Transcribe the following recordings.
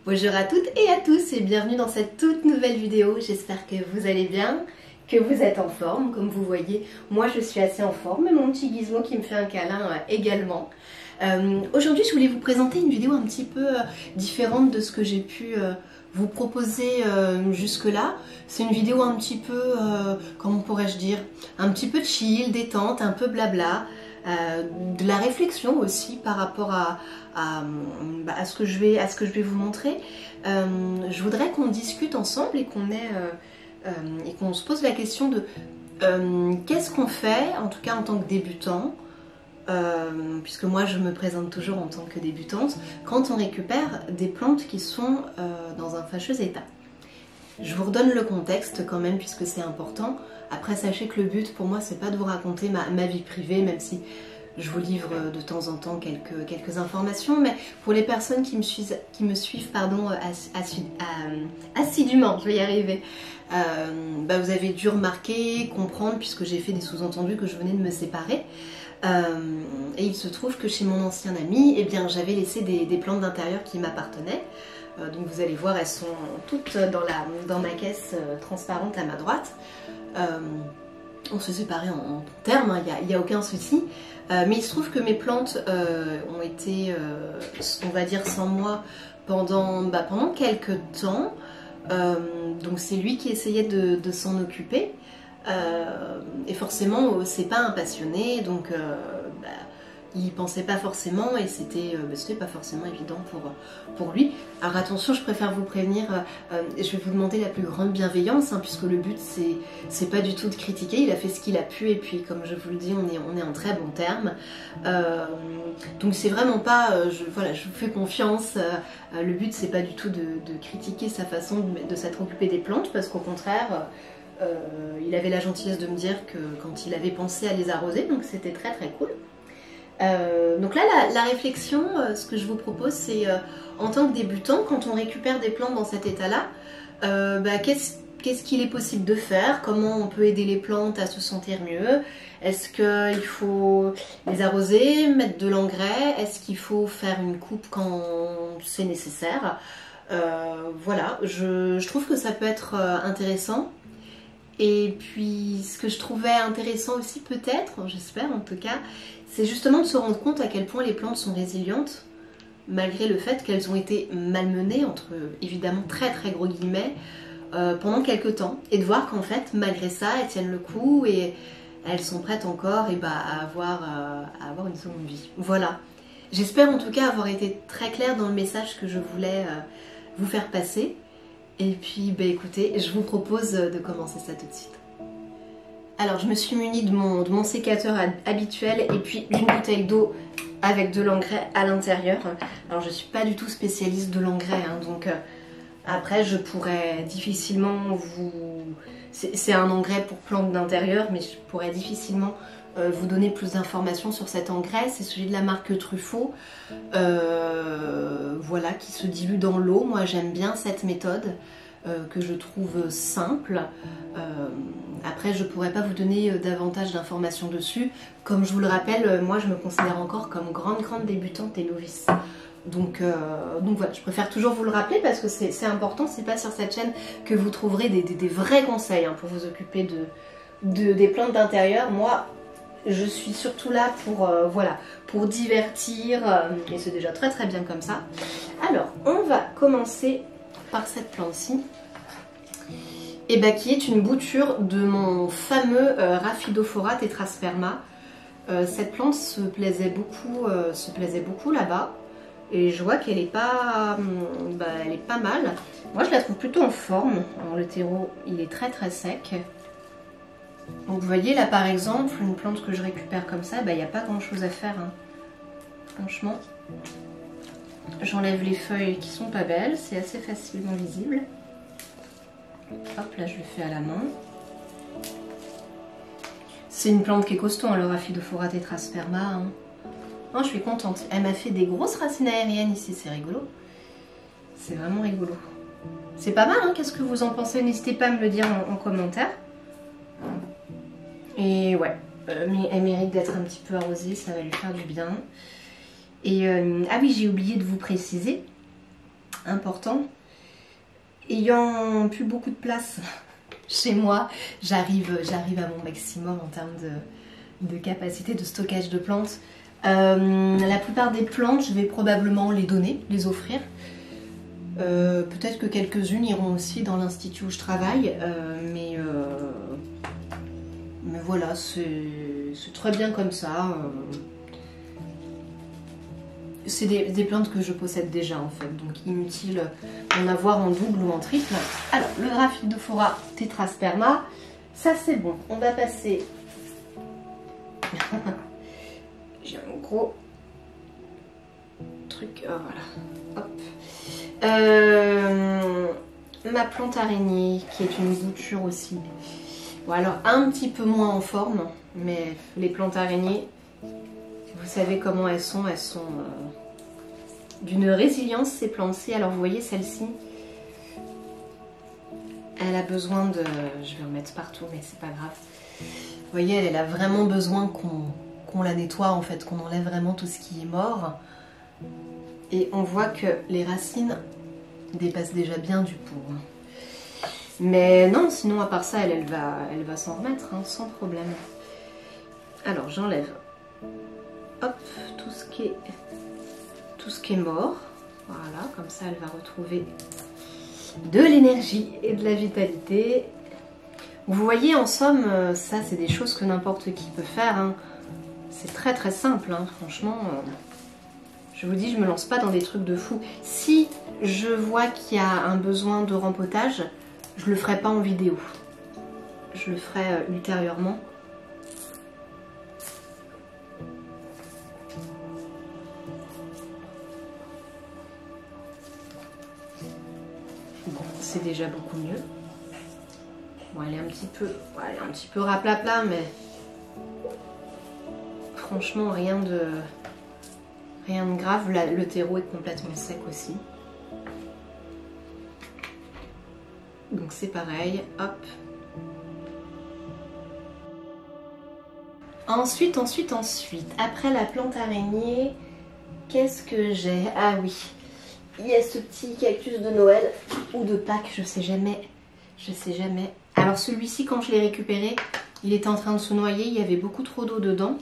Bonjour à toutes et à tous et bienvenue dans cette toute nouvelle vidéo. J'espère que vous allez bien, que vous êtes en forme. Comme vous voyez, moi je suis assez en forme et mon petit Gizmo qui me fait un câlin également. Aujourd'hui je voulais vous présenter une vidéo un petit peu différente de ce que j'ai pu vous proposer jusque là. C'est une vidéo un petit peu, comment pourrais-je dire, un petit peu chill, détente, un peu blabla. De la réflexion aussi par rapport à ce que je vais vous montrer. Je voudrais qu'on discute ensemble et qu'on se pose la question de qu'est-ce qu'on fait, en tout cas en tant que débutant, puisque moi je me présente toujours en tant que débutante, quand on récupère des plantes qui sont dans un fâcheux état. Je vous redonne le contexte quand même puisque c'est important. Après sachez que le but pour moi c'est pas de vous raconter ma vie privée, même si je vous livre de temps en temps quelques informations, mais pour les personnes qui me suivent assidûment, je vais y arriver, vous avez dû remarquer, comprendre, puisque j'ai fait des sous-entendus que je venais de me séparer. Et il se trouve que chez mon ancien ami, eh bien, j'avais laissé des plantes d'intérieur qui m'appartenaient. Donc vous allez voir, elles sont toutes dans ma caisse transparente à ma droite. On se séparait en termes, il n'y a aucun souci. Mais il se trouve que mes plantes ont été, on va dire, sans moi pendant quelques temps. Donc c'est lui qui essayait de s'en occuper. Et forcément, c'est pas un passionné, donc il pensait pas forcément et c'était pas forcément évident pour lui. Alors attention, je préfère vous prévenir, je vais vous demander la plus grande bienveillance, puisque le but c'est pas du tout de critiquer, il a fait ce qu'il a pu et puis comme je vous le dis, on est en très bons termes. Donc c'est vraiment pas, je vous fais confiance, le but c'est pas du tout de critiquer sa façon de s'être occupé des plantes, parce qu'au contraire, il avait la gentillesse de me dire que quand il avait pensé à les arroser, donc c'était très très cool. Donc là la réflexion, ce que je vous propose, c'est en tant que débutant, quand on récupère des plantes dans cet état là, qu'est-ce qu'il est possible de faire, comment on peut aider les plantes à se sentir mieux, est-ce qu'il faut les arroser, mettre de l'engrais, est-ce qu'il faut faire une coupe quand c'est nécessaire, voilà, je trouve que ça peut être intéressant. Et puis ce que je trouvais intéressant aussi peut-être, j'espère en tout cas, c'est justement de se rendre compte à quel point les plantes sont résilientes, malgré le fait qu'elles ont été malmenées, entre évidemment très très gros guillemets, pendant quelques temps. Et de voir qu'en fait, malgré ça, elles tiennent le coup et elles sont prêtes encore à avoir une seconde vie. Voilà. J'espère en tout cas avoir été très claire dans le message que je voulais vous faire passer. Et puis écoutez, je vous propose de commencer ça tout de suite. Alors je me suis munie de mon sécateur habituel et puis d'une bouteille d'eau avec de l'engrais à l'intérieur. Alors je ne suis pas du tout spécialiste de l'engrais, donc après je pourrais difficilement vous... C'est un engrais pour plantes d'intérieur, mais je pourrais difficilement vous donner plus d'informations sur cet engrais. C'est celui de la marque Truffaut, voilà, qui se dilue dans l'eau. Moi j'aime bien cette méthode que je trouve simple. Après je pourrais pas vous donner davantage d'informations dessus. Comme je vous le rappelle, moi je me considère encore comme grande débutante et novice. Donc voilà, je préfère toujours vous le rappeler parce que c'est important. C'est pas sur cette chaîne que vous trouverez des vrais conseils pour vous occuper des plantes d'intérieur. Moi je suis surtout là pour divertir, et c'est déjà très très bien comme ça. Alors on va commencer par cette plante-ci, qui est une bouture de mon fameux Rhaphidophora tetrasperma. Cette plante se plaisait beaucoup là-bas, et je vois qu'elle est pas, elle est pas mal. Moi je la trouve plutôt en forme. Alors le terreau il est très très sec. Donc vous voyez là par exemple, une plante que je récupère comme ça, il n'y a pas grand chose à faire, franchement. J'enlève les feuilles qui sont pas belles, c'est assez facilement visible. Hop, là je le fais à la main. C'est une plante qui est costaud, le Rhaphidophora tetrasperma. Je suis contente. Elle m'a fait des grosses racines aériennes ici, c'est rigolo. C'est vraiment rigolo. C'est pas mal, qu'est-ce que vous en pensez? N'hésitez pas à me le dire en commentaire. Et ouais, mais elle mérite d'être un petit peu arrosée, ça va lui faire du bien. Et ah oui, j'ai oublié de vous préciser, important. Ayant plus beaucoup de place chez moi, j'arrive à mon maximum en termes de capacité de stockage de plantes. La plupart des plantes, je vais probablement les donner, les offrir. Peut-être que quelques-unes iront aussi dans l'institut où je travaille, mais voilà, c'est très bien comme ça. C'est des plantes que je possède déjà en fait, donc inutile d'en avoir en double ou en triple. Alors, le Graphidophyra tetrasperma, ça c'est bon. On va passer... J'ai un gros truc, voilà, hop. Ma plante araignée, qui est une bouture aussi. Bon, alors un petit peu moins en forme, mais les plantes araignées, vous savez comment elles sont d'une résilience ces plantes-ci. Alors vous voyez celle-ci, elle a besoin de... Je vais en mettre partout mais c'est pas grave. Vous voyez, elle a vraiment besoin qu'on la nettoie en fait, qu'on enlève vraiment tout ce qui est mort. Et on voit que les racines dépassent déjà bien du pot. Mais non, sinon à part ça, elle va s'en remettre hein, sans problème. Alors j'enlève, hop, tout ce qui est mort. Voilà, comme ça elle va retrouver de l'énergie et de la vitalité. Vous voyez, en somme, ça c'est des choses que n'importe qui peut faire. Hein. C'est très très simple, hein, franchement. Je vous dis, je me lance pas dans des trucs de fou. Si je vois qu'il y a un besoin de rempotage, je le ferai pas en vidéo. Je le ferai ultérieurement. Bon, c'est déjà beaucoup mieux. Bon, elle est un petit peu raplapla, mais franchement rien de grave. Là, le terreau est complètement sec aussi. Donc c'est pareil, hop. Ensuite, après la plante araignée, qu'est-ce que j'ai? Ah oui, il y a ce petit cactus de Noël ou de Pâques, je sais jamais. Alors celui-ci, quand je l'ai récupéré, il était en train de se noyer, il y avait beaucoup trop d'eau dedans.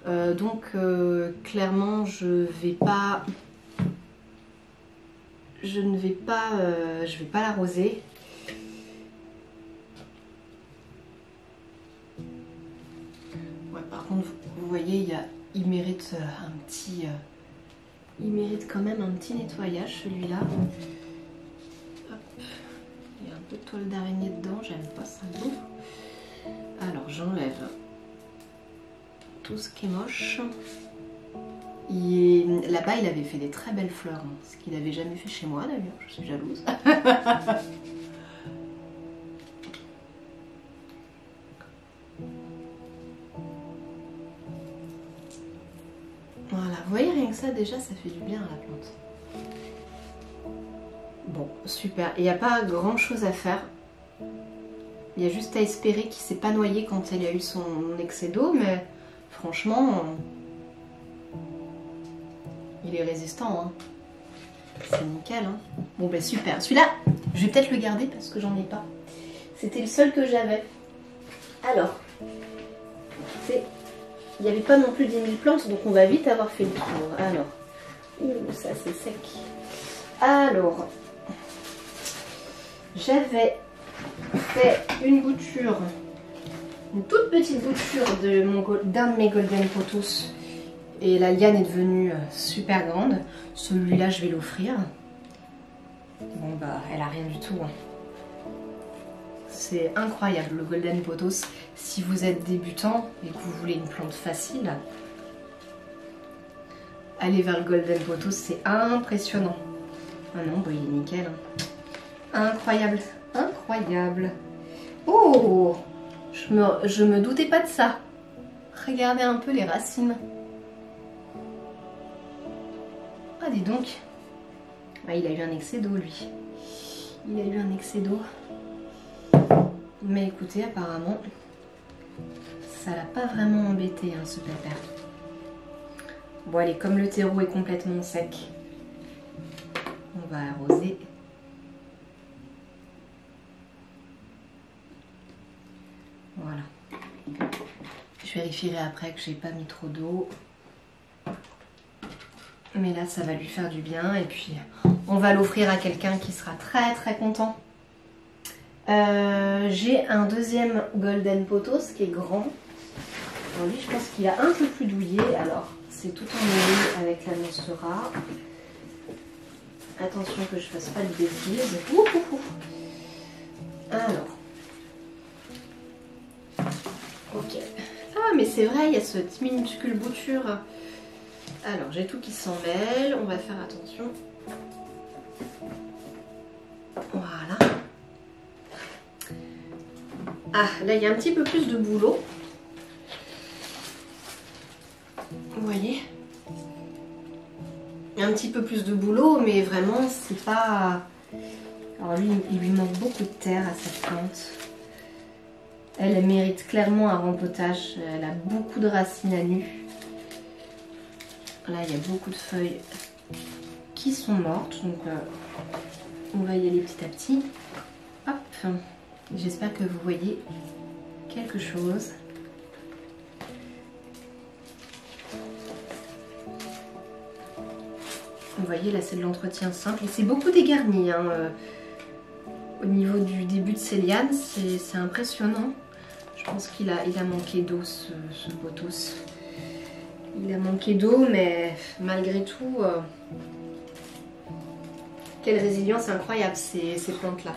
Donc clairement, je ne vais pas l'arroser. Ouais, par contre, vous voyez, il mérite il mérite quand même un petit nettoyage, celui-là. Il y a un peu de toile d'araignée dedans, j'aime pas ça. Alors j'enlève tout ce qui est moche. Là-bas, il avait fait des très belles fleurs, hein, ce qu'il n'avait jamais fait chez moi d'ailleurs, je suis jalouse. Voilà, vous voyez, rien que ça, déjà, ça fait du bien à la plante. Bon, super. Il n'y a pas grand-chose à faire. Il y a juste à espérer qu'il ne s'est pas noyé quand elle a eu son excès d'eau, mais franchement, il est résistant. Hein. C'est nickel. Hein. Bon, ben super. Celui-là, je vais peut-être le garder parce que j'en ai pas. C'était le seul que j'avais. Alors, il n'y avait pas non plus 10 000 plantes, donc on va vite avoir fait le tour. Alors, ça c'est sec. Alors, j'avais fait une bouture, une toute petite bouture d'un de mes Golden Pothos. Et la liane est devenue super grande. Celui-là, je vais l'offrir. Bon, bah, elle a rien du tout. Hein. C'est incroyable le Golden Pothos. Si vous êtes débutant et que vous voulez une plante facile, allez vers le Golden Pothos, c'est impressionnant. Ah non, bah, il est nickel. Hein. Incroyable, incroyable. Oh, je me doutais pas de ça. Regardez un peu les racines. Ah, dis donc. Ah, il a eu un excès d'eau, lui. Il a eu un excès d'eau. Mais écoutez, apparemment, ça l'a pas vraiment embêté, hein, ce pépère. Bon, allez, comme le terreau est complètement sec, on on va arroser. Voilà. Je vérifierai après que j'ai pas mis trop d'eau. Mais là, ça va lui faire du bien. Et puis, on va l'offrir à quelqu'un qui sera très très content. J'ai un deuxième Golden Pothos qui est grand. Alors lui, je pense qu'il est un peu plus douillé. Alors, c'est tout en mêlé avec la Monstera. Attention que je fasse pas de bêtises. Alors. Ok. Ah, mais c'est vrai, il y a cette minuscule bouture. Alors, j'ai tout qui s'en mêle. On va faire attention. Voilà. Ah, là, il y a un petit peu plus de boulot. Vous voyez? Un petit peu plus de boulot, mais vraiment, c'est pas... Alors lui, il lui manque beaucoup de terre à cette plante. Elle mérite clairement un rempotage. Elle a beaucoup de racines à nu. Là, il y a beaucoup de feuilles qui sont mortes. Donc, on va y aller petit à petit. Hop. J'espère que vous voyez quelque chose. Vous voyez, là, c'est de l'entretien simple. Et c'est beaucoup dégarni. Hein. Au niveau du début de ses lianes, c'est impressionnant. Je pense qu'il a manqué d'eau, ce pothos. Il a manqué d'eau, mais malgré tout, quelle résilience incroyable ces plantes-là.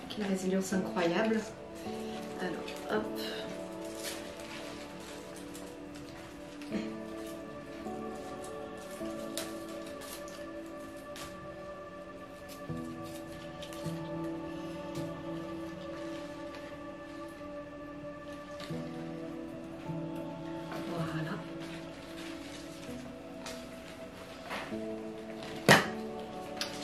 Quelle résilience incroyable. Alors, hop. Voilà.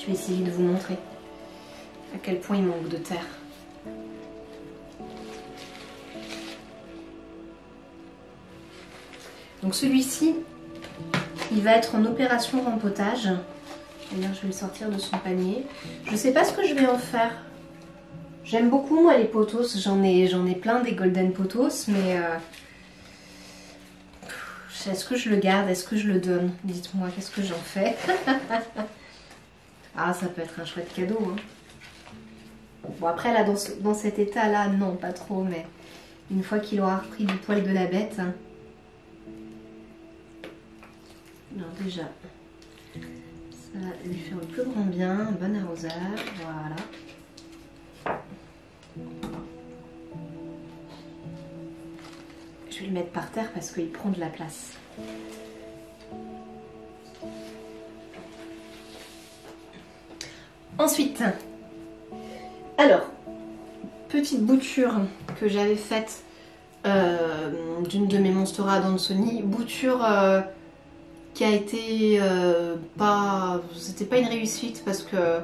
Je vais essayer de vous montrer à quel point il manque de terre. Donc celui-ci, il va être en opération rempotage. D'ailleurs, je vais le sortir de son panier. Je ne sais pas ce que je vais en faire. J'aime beaucoup, moi, les pothos. J'en ai plein des Golden Pothos, mais... est-ce que je le garde? Est-ce que je le donne? Dites-moi, qu'est-ce que j'en fais? Ah, ça peut être un chouette cadeau. Hein. Bon, après, là, dans cet état-là, non, pas trop, mais une fois qu'il aura repris du poil de la bête... Hein. Alors déjà, ça va lui faire le plus grand bien, un bon arrosage, voilà. Je vais le mettre par terre parce qu'il prend de la place. Ensuite, alors, petite bouture que j'avais faite d'une de mes Monstera Adansonii, bouture qui a été c'était pas une réussite parce que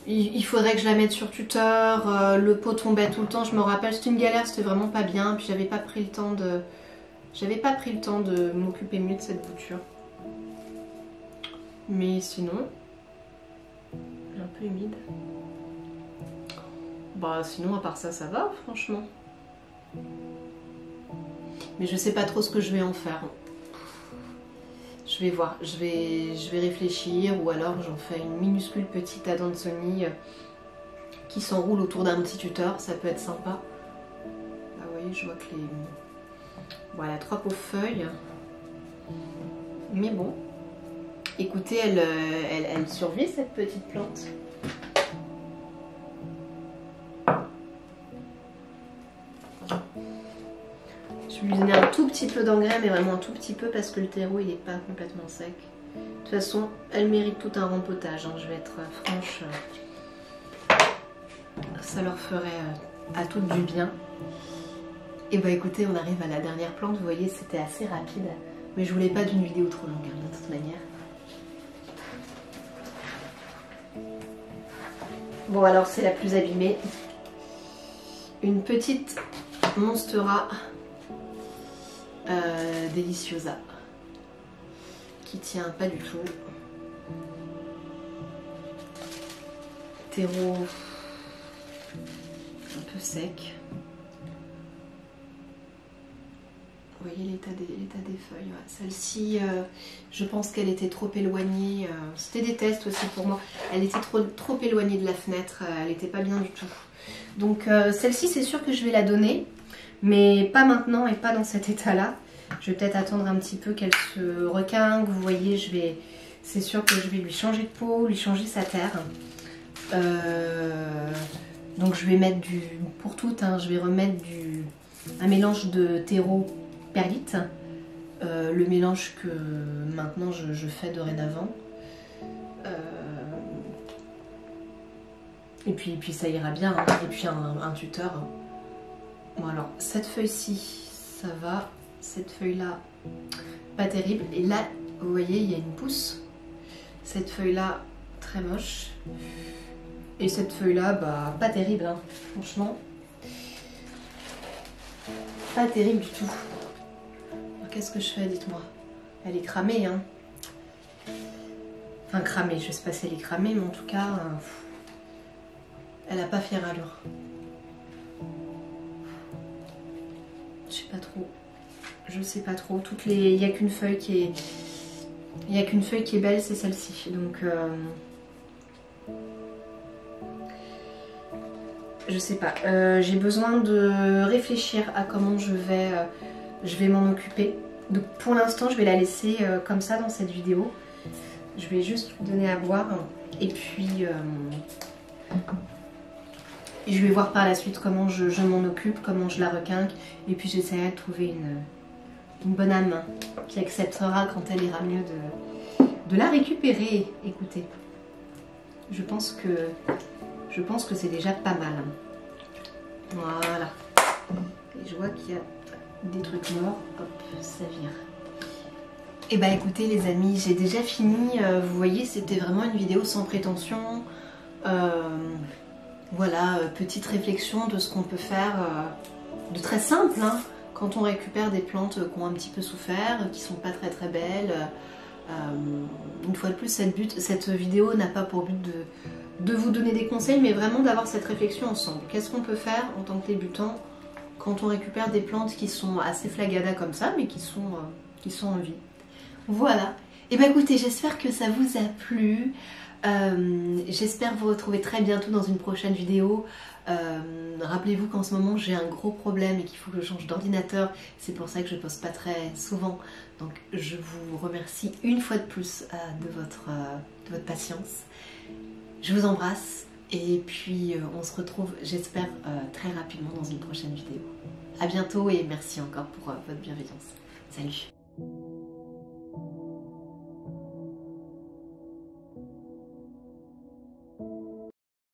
il faudrait que je la mette sur tuteur, le pot tombait tout le temps, je me rappelle, c'était une galère, c'était vraiment pas bien, puis j'avais pas pris le temps de m'occuper mieux de cette bouture. Mais sinon, un peu humide. Bah sinon à part ça, ça va franchement. Mais je sais pas trop ce que je vais en faire. Je vais voir, je vais réfléchir ou alors j'en fais une minuscule petite Adansonii qui s'enroule autour d'un petit tuteur, ça peut être sympa. Ah vous voyez, je vois que les... Voilà, 3 pauvres feuilles. Mais bon, écoutez, elle survit cette petite plante. Je vais lui donner un tout petit peu d'engrais, mais vraiment un tout petit peu parce que le terreau il n'est pas complètement sec. De toute façon, elle mérite tout un rempotage, hein, je vais être franche. Ça leur ferait à toutes du bien. Et bah écoutez, on arrive à la dernière plante, vous voyez, c'était assez rapide. Mais je voulais pas d'une vidéo trop longue, hein, de toute manière. Bon alors c'est la plus abîmée. Une petite Monstera Deliciosa qui tient pas du tout. terreau un peu sec. Vous voyez l'état des feuilles. Ouais. Celle-ci, je pense qu'elle était trop éloignée. C'était des tests aussi pour moi. Elle était trop éloignée de la fenêtre. Elle n'était pas bien du tout. Donc celle-ci, c'est sûr que je vais la donner. Mais pas maintenant et pas dans cet état-là. Je vais peut-être attendre un petit peu qu'elle se requinque. Vous voyez, c'est sûr que je vais lui changer de peau, lui changer sa terre. Donc je vais mettre pour toutes, hein, je vais remettre un mélange de terreau perlite. Le mélange que maintenant je fais dorénavant. Et puis ça ira bien, hein. Et puis un tuteur. Bon alors, cette feuille-ci, ça va. Cette feuille-là, pas terrible. Et là, vous voyez, il y a une pousse. Cette feuille-là, très moche. Et cette feuille-là, bah, pas terrible, hein. Franchement. Pas terrible du tout. Qu'est-ce que je fais, dites-moi? Elle est cramée, hein. Enfin, cramée, je sais pas si elle est cramée, mais en tout cas, elle a pas fière allure. Je sais pas trop. Je sais pas trop. Il n'y a qu'une feuille qui est... Il n'y a qu'une feuille qui est belle, c'est celle-ci. Donc... je sais pas. J'ai besoin de réfléchir à comment je vais m'en occuper. Donc pour l'instant, je vais la laisser comme ça dans cette vidéo. Je vais juste lui donner à boire. Et puis... je vais voir par la suite comment je m'en occupe, comment je la requinque. Et puis j'essaierai de trouver une bonne âme qui acceptera quand elle ira mieux de la récupérer. Écoutez, je pense que c'est déjà pas mal. Voilà. Et je vois qu'il y a des trucs morts. Hop, ça vire. Et bah écoutez les amis, j'ai déjà fini. Vous voyez, c'était vraiment une vidéo sans prétention. Voilà, petite réflexion de ce qu'on peut faire de très simple, hein, quand on récupère des plantes qui ont un petit peu souffert, qui sont pas très très belles. Une fois de plus, cette vidéo n'a pas pour but de vous donner des conseils, mais vraiment d'avoir cette réflexion ensemble. Qu'est-ce qu'on peut faire en tant que débutant quand on récupère des plantes qui sont assez flagada comme ça, mais qui sont en vie. Voilà. Et bah écoutez, j'espère que ça vous a plu. J'espère vous retrouver très bientôt dans une prochaine vidéo. Rappelez-vous qu'en ce moment j'ai un gros problème et qu'il faut que je change d'ordinateur. C'est pour ça que je ne poste pas très souvent. Donc je vous remercie une fois de plus de votre patience. Je vous embrasse et puis on se retrouve, j'espère, très rapidement dans une prochaine vidéo. A bientôt et merci encore pour votre bienveillance. Salut!